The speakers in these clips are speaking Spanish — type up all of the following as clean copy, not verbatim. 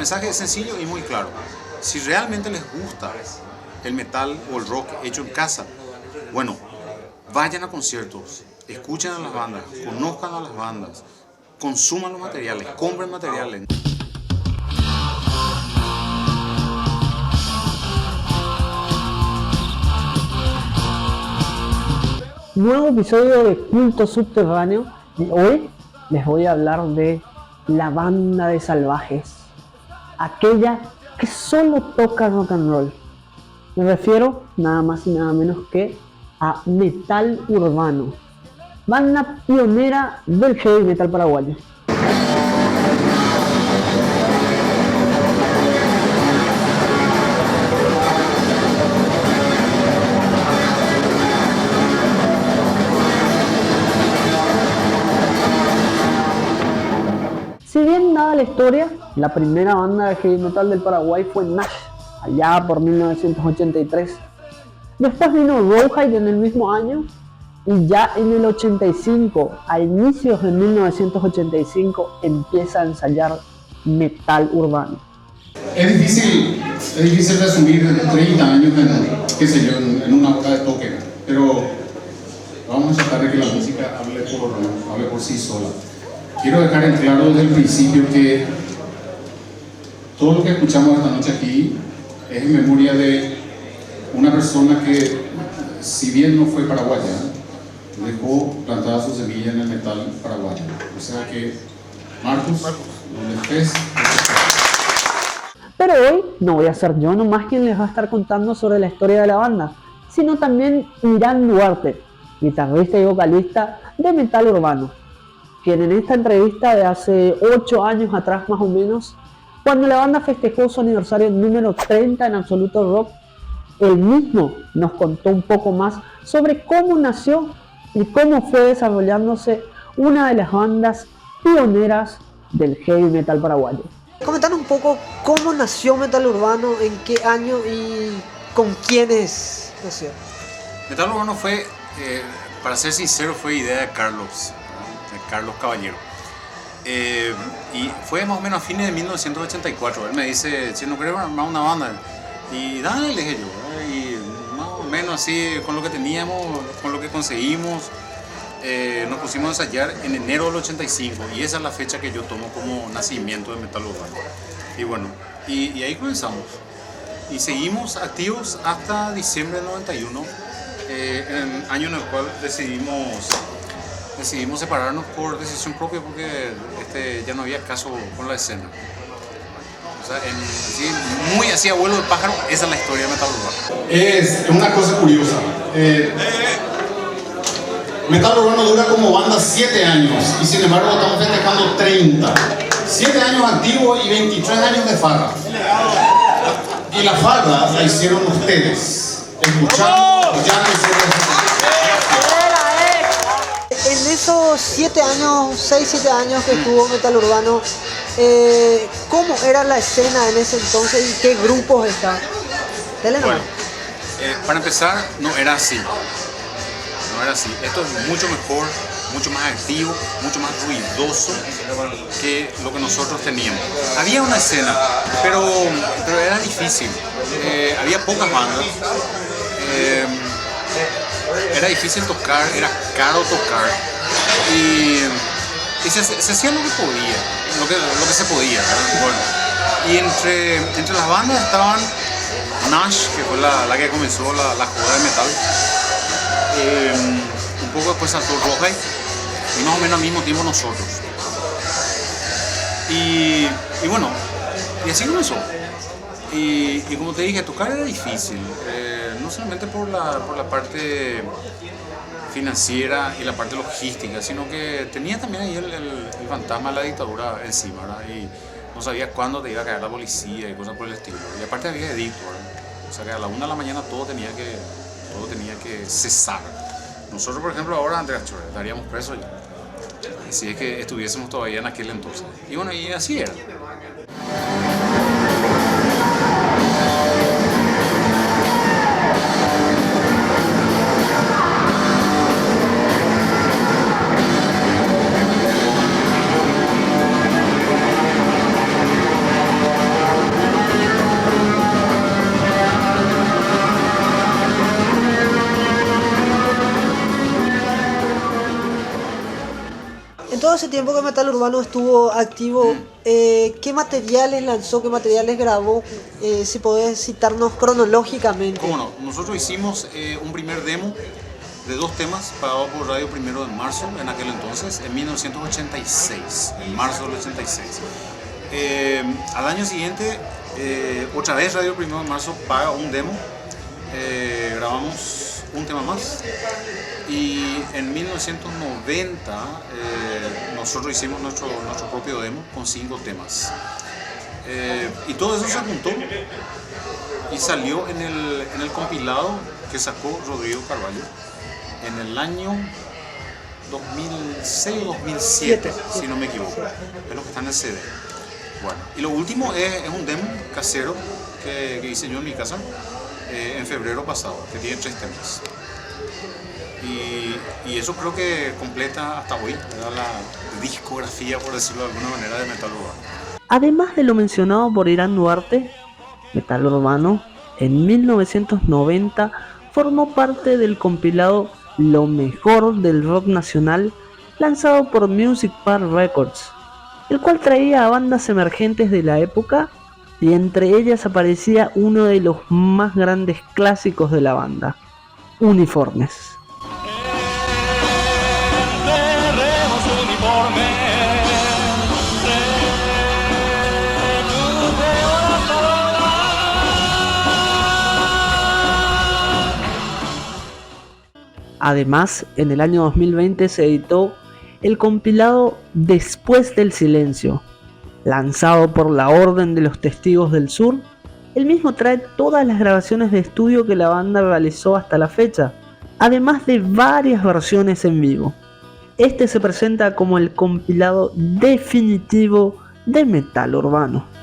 mensaje es sencillo y muy claro. Si realmente les gusta el metal o el rock hecho en casa, bueno, vayan a conciertos, escuchen a las bandas, conozcan a las bandas, consuman los materiales, compren materiales. Nuevo episodio de Culto Subterráneo y hoy les voy a hablar de la banda de salvajes, aquella que solo toca rock and roll. Me refiero nada más y nada menos que a Metal Urbano, banda pionera del heavy metal paraguayo. Si bien dada la historia, la primera banda de heavy metal del Paraguay fue Nash, allá por 1983. Después vino Rawhide en el mismo año y ya en el 85, a inicios de 1985, empieza a ensayar Metal Urbano. Es difícil resumir 30 años en una hora de toque, pero vamos a tratar de que la música hable por sí sola. Quiero dejar en claro desde el principio que todo lo que escuchamos esta noche aquí es en memoria de una persona que, si bien no fue paraguaya, dejó plantada su semilla en el metal paraguayo. O sea que, Marcus, donde estés. Pero hoy no voy a ser yo nomás quien les va a estar contando sobre la historia de la banda, sino también Irán Duarte, guitarrista y vocalista de Metal Urbano, quien en esta entrevista de hace 8 años atrás más o menos, cuando la banda festejó su aniversario número 30 en Absoluto Rock, él mismo nos contó un poco más sobre cómo nació y cómo fue desarrollándose una de las bandas pioneras del heavy metal paraguayo. Comentanos un poco cómo nació Metal Urbano, en qué año y con quiénes nació. Metal Urbano fue, para ser sincero, fue idea de Carlos Caballero. Y fue más o menos a fines de 1984. Él me dice, si no querés armar una banda, y dale, le dije yo, y más o menos así, con lo que teníamos, con lo que conseguimos, nos pusimos a ensayar en enero del 85, y esa es la fecha que yo tomo como nacimiento de Metal Urbano. Y bueno, y ahí comenzamos. Y seguimos activos hasta diciembre del 91, en el año en el cual decidimos separarnos por decisión propia porque ya no había caso con la escena. O sea, muy así, abuelo de pájaro, esa es la historia de Metal Urbano. Es una cosa curiosa. Metal Urbano dura como banda 7 años y sin embargo estamos festejando 30. 7 años activos y 23 años de farra. Y la farra la hicieron ustedes. Escuchando, En esos 7 años, 6-7 años que estuvo Metal Urbano, ¿cómo era la escena en ese entonces y qué grupos estaban? Bueno, para empezar, no era así. Esto es mucho mejor, mucho más activo, mucho más ruidoso que lo que nosotros teníamos. Había una escena, pero era difícil. Había pocas bandas. Era difícil tocar, era caro tocar y se hacía lo que podía, lo que se podía, ¿verdad? Bueno, y entre las bandas estaban Nash, que fue la que comenzó la joda de metal, un poco después saltó Rawhide y más o menos al mismo tiempo nosotros. Y bueno, y así comenzó. Y como te dije, tocar era difícil, no solamente por la parte financiera y la parte logística, sino que tenía también ahí el fantasma de la dictadura encima, ¿verdad? Y no sabías cuándo te iba a caer la policía y cosas por el estilo. Y aparte había edicto, ¿verdad? O sea que a la 1 de la mañana todo tenía que cesar. Nosotros, por ejemplo, ahora, Andrea, estaríamos presos ya, si es que estuviésemos todavía en aquel entonces. Y bueno, y así era. ese tiempo que Metal Urbano estuvo activo, ¿qué materiales lanzó, qué materiales grabó? Si podés citarnos cronológicamente. Cómo no, nosotros hicimos un primer demo de 2 temas pagado por Radio Primero de Marzo, en aquel entonces, en 1986, en marzo del 86. Al año siguiente, otra vez Radio Primero de Marzo paga un demo, grabamos un tema más y en 1990 nosotros hicimos nuestro propio demo con 5 temas. Y todo eso se juntó y salió en el compilado que sacó Rodrigo Carvalho en el año 2006 o 2007, si no me equivoco. Es lo que está en el CD. Bueno, y lo último es un demo casero que hice yo en mi casa en febrero pasado, que tiene 3 temas. Y eso creo que completa hasta hoy la discografía, por decirlo de alguna manera, de Metal Urbano. Además de lo mencionado por Irán Duarte, Metal Urbano en 1990 formó parte del compilado Lo mejor del rock nacional, lanzado por Music Park Records, el cual traía a bandas emergentes de la época, y entre ellas aparecía uno de los más grandes clásicos de la banda, Uniformes. Además, en el año 2020 se editó el compilado Después del Silencio, lanzado por la Orden de los Testigos del Sur. El mismo trae todas las grabaciones de estudio que la banda realizó hasta la fecha, además de varias versiones en vivo. Este se presenta como el compilado definitivo de Metal Urbano.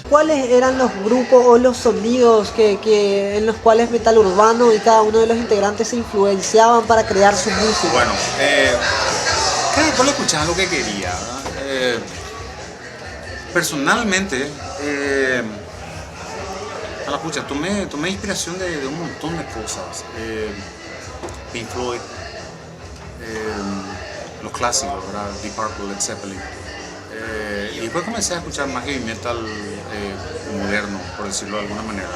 ¿Cuáles eran los grupos o los sonidos en los cuales Metal Urbano y cada uno de los integrantes se influenciaban para crear su música? Bueno, cada cual escuchaba lo que quería, ¿verdad? Personalmente, a la pucha, tomé inspiración de un montón de cosas. Pink Floyd, los clásicos, ¿verdad? Deep Purple, Led Zeppelin. Y después comencé a escuchar más heavy metal moderno, por decirlo de alguna manera,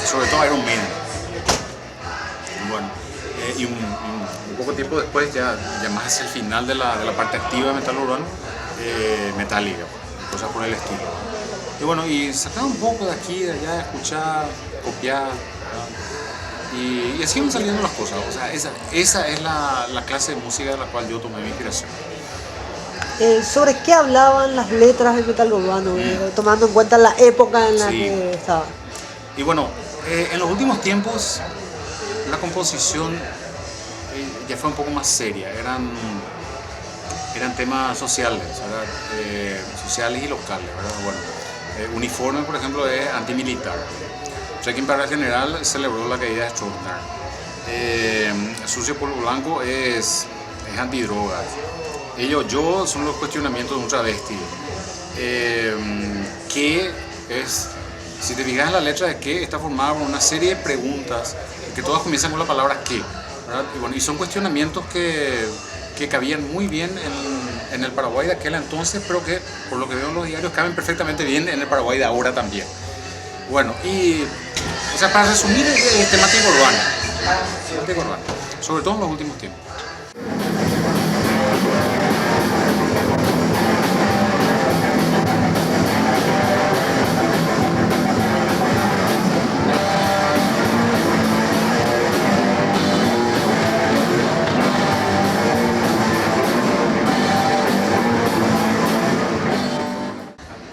sobre todo Iron Maiden. Bueno, y un poco tiempo después, ya más hacia el final de la parte activa de Metal Urbano, Metallica, cosas por el estilo. Y bueno, y sacar un poco de aquí, de allá, escuchar, copiar, y así van saliendo las cosas. O sea, esa es la clase de música de la cual yo tomé mi inspiración. ¿Sobre qué hablaban las letras de Metal Urbano, tomando en cuenta la época en la que estaba? Y bueno, en los últimos tiempos la composición ya fue un poco más seria. Eran temas sociales, ¿verdad? Sociales y locales, ¿verdad? Bueno, Uniforme, por ejemplo, es antimilitar. Trekking para el General celebró la caída de Stroessner. Sucio Polvo Blanco es antidrogas. Yo son los cuestionamientos de un travesti, que es, si te fijas en la letra de que está formada por una serie de preguntas que todas comienzan con la palabra que, ¿verdad? Y son cuestionamientos que cabían muy bien en el Paraguay de aquel entonces, pero que por lo que veo en los diarios caben perfectamente bien en el Paraguay de ahora también. Bueno, o sea, para resumir, es temática urbana, sobre todo en los últimos tiempos.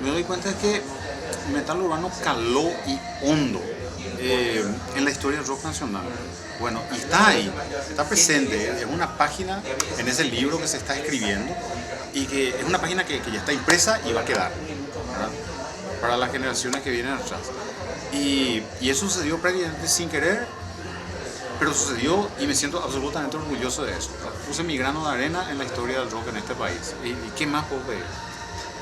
Me doy cuenta de que metal urbano caló y hondo en la historia del rock nacional. Bueno, y está ahí, está presente, es una página en ese libro que se está escribiendo y que es una página que ya está impresa y va a quedar, ¿verdad? Para las generaciones que vienen atrás. Y eso sucedió prácticamente sin querer, pero sucedió y me siento absolutamente orgulloso de eso. Puse mi grano de arena en la historia del rock en este país. ¿Y qué más puedo pedir?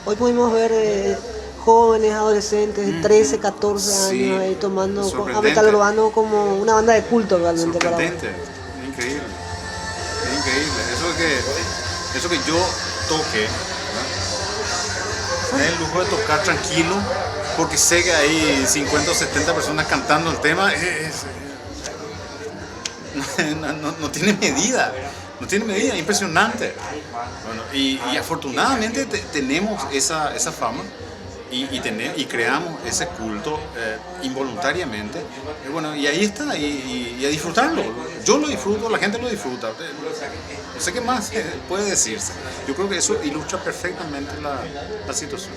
Hoy pudimos ver jóvenes, adolescentes de 13, 14 Sí, años ahí tomando a sorprendente. Metal Urbano como una banda de culto realmente para vos. Sorprendente, es increíble. Es increíble. Eso que yo toque, ¿verdad? Me da el lujo de tocar tranquilo, porque sé que hay 50 o 70 personas cantando el tema. No tiene medida. No tiene medida, impresionante. Bueno, y afortunadamente tenemos esa fama y creamos ese culto involuntariamente. Y bueno, y ahí está, y a disfrutarlo. Yo lo disfruto, la gente lo disfruta. No sé qué más puede decirse. Yo creo que eso ilustra perfectamente la situación.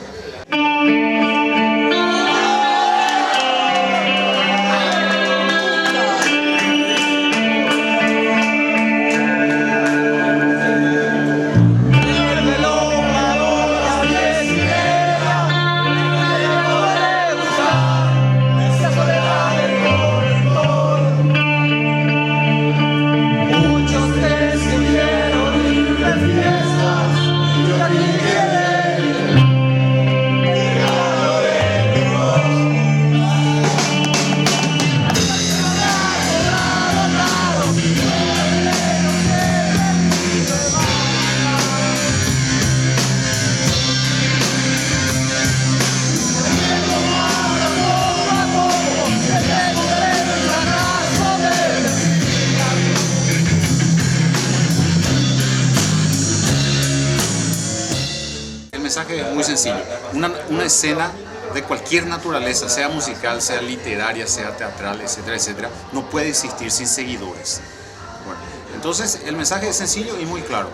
El mensaje es muy sencillo. Una escena de cualquier naturaleza, sea musical, sea literaria, sea teatral, etcétera, etcétera, no puede existir sin seguidores. Bueno, entonces el mensaje es sencillo y muy claro.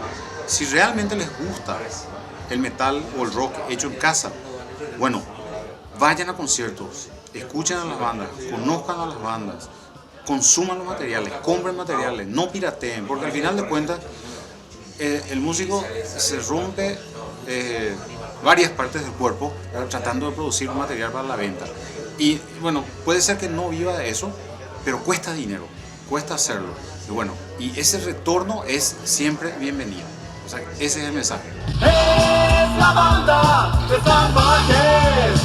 Si realmente les gusta el metal o el rock hecho en casa, bueno, vayan a conciertos, escuchen a las bandas, conozcan a las bandas, consuman los materiales, compren materiales, no pirateen, porque al final de cuentas el músico se rompe varias partes del cuerpo tratando de producir un material para la venta. Y bueno, puede ser que no viva de eso, pero cuesta dinero, cuesta hacerlo. Y bueno, y ese retorno es siempre bienvenido. O sea, ese es el mensaje. Es la banda de San Valles.